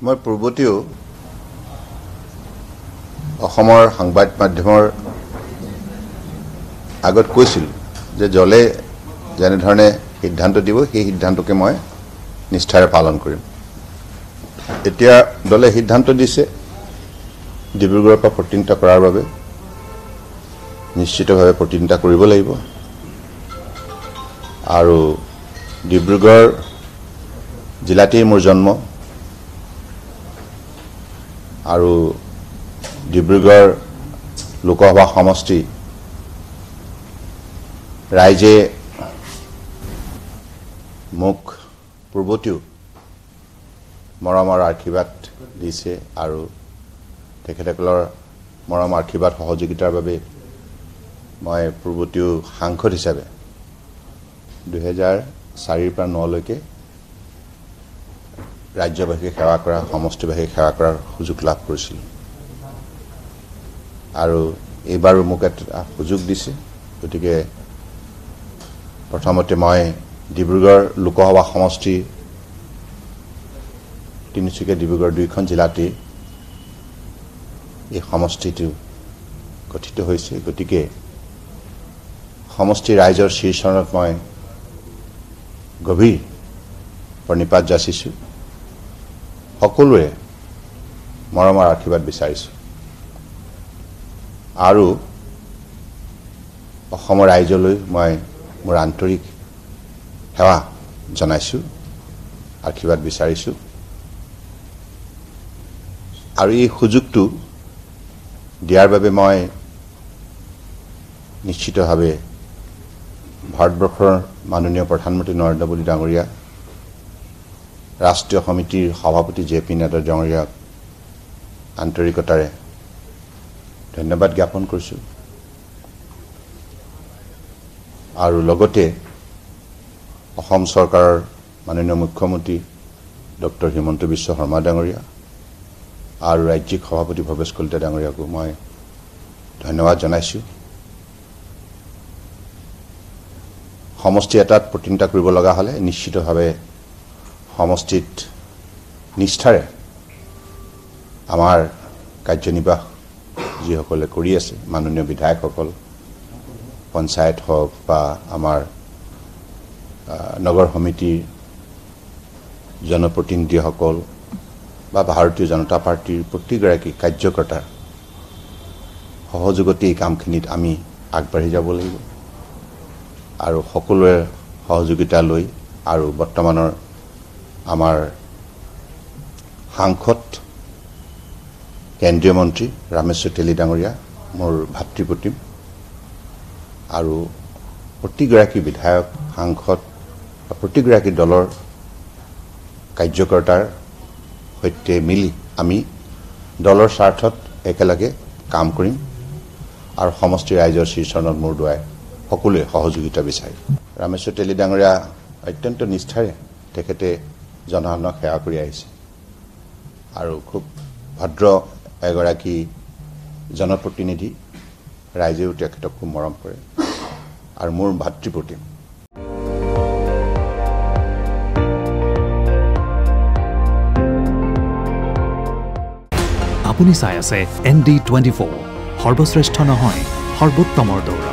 মই পূৰ্বতেও অসমৰ সংবাদ মাধ্যমৰ আগত কৈছিল যে জলে যেনে ধৰণে সিদ্ধান্ত দিব সেই সিদ্ধান্তকে মই নিষ্ঠাৰে পালন কৰিম। এতিয়া দলে সিদ্ধান্ত দিছে ডিব্ৰুগড়ৰ পৰা প্ৰতিনিধিত্ব কৰাৰ বাবে নিশ্চিতভাৱে প্ৰতিনিধিত্ব কৰিব লাগিব আৰু ডিব্ৰুগড় জিলাতেই মোৰ জন্ম আৰু ডিব্ৰুগড় লোকসভা সমষ্টি ৰাইজে মোক পূৰ্বতেও মৰমৰ আশীৰ্বাদ দিছে আৰু তেখেতসকলৰ মৰম আশীৰ্বাদ সহযোগিতাৰ বাবে মই পূৰ্বতেও সাংসদ হিচাপে 2004 পৰা 9 লৈকে ৰাজ্যবাসীক সেৱা কৰা সমষ্টিবাসীক সেৱা কৰাৰ সুযোগ লাভ কৰিছিলোঁ আৰু এইবাৰো মোক এটা সুযোগ দিছে। গতিকে প্ৰথমতে মই ডিব্ৰুগড় লোকসভা সমষ্টি তিনিচুকীয়া ডিব্ৰুগড় দুইখন জিলাতে এই সমষ্টিটো গঠিত হৈছে। গতিকে সমষ্টি ৰাইজৰ শীৰ্ষণত মই গভীৰ প্ৰণিপাত যাচিছোঁ, সকলোৰে মৰমৰ আশীৰ্বাদ বিচাৰিছোঁ আৰু অসমৰ ৰাইজলৈ মই মোৰ আন্তৰিক সেৱা জনাইছোঁ, আশীৰ্বাদ বিচাৰিছোঁ আৰু এই সুযোগটো দিয়াৰ বাবে মই নিশ্চিতভাৱে ভাৰতবৰ্ষৰ মাননীয় প্ৰধানমন্ত্ৰী নৰেন্দ্ৰ মোদী ডাঙৰীয়া, ৰাষ্ট্ৰীয় সমিতিৰ সভাপতি JP নাড্ডা ডাঙৰীয়াক আন্তৰিকতাৰে ধন্যবাদ জ্ঞাপন কৰিছোঁ আৰু লগতে অসম চৰকাৰৰ মাননীয় মুখ্যমন্ত্ৰী ডক্টৰ হিমন্ত বিশ্ব শৰ্মা ডাঙৰীয়া আৰু ৰাজ্যিক সভাপতি ভৱেশ কলিতা ডাঙৰীয়াকো মই ধন্যবাদ জনাইছোঁ। সমষ্টি এটাত প্ৰতিনিধিত্ব কৰিব লগা হ'লে নিশ্চিতভাৱে সমষ্টিত নিষ্ঠাৰে আমাৰ কাৰ্যনিৰ্বাহ যিসকলে কৰি আছে, মাননীয় বিধায়কসকল, পঞ্চায়ত হওক বা আমাৰ নগৰ সমিতিৰ জনপ্ৰতিনিধিসকল বা ভাৰতীয় জনতা পাৰ্টিৰ প্ৰতিগৰাকী কাৰ্যকৰ্তাৰ সহযোগতে এই কামখিনিত আমি আগবাঢ়ি যাব লাগিব আৰু সকলোৰে সহযোগিতা লৈ আৰু বৰ্তমানৰ আমাৰ সাংসদ কেন্দ্ৰীয় মন্ত্ৰী ৰামেশ্বৰ তেলী ডাঙৰীয়া মোৰ ভাতৃপ্ৰতিম আৰু প্ৰতিগৰাকী বিধায়ক সাংসদ বা প্ৰতিগৰাকী দলৰ কাৰ্যকৰ্তাৰ সৈতে মিলি আমি দলৰ স্বাৰ্থত একেলগে কাম কৰিম আৰু সমষ্টি ৰাইজৰ শীৰ্ষণত মোৰ দুৱাই সকলোৱে সহযোগিতা বিচাৰিম। ৰামেশ্বৰ তেলী ডাঙৰীয়া অত্যন্ত নিষ্ঠাৰে তেখেতে জনসাধাৰণক সেৱা কৰি আহিছে আৰু খুব ভদ্ৰ এগৰাকী জনপ্ৰতিনিধি, ৰাইজেও তেখেতক খুব মৰম কৰে আৰু মোৰ ভাতৃপ্ৰতিম। আপুনি চাই আছে ND24, সৰ্বশ্ৰেষ্ঠ নহয় সৰ্বোত্তমৰ দৌৰা।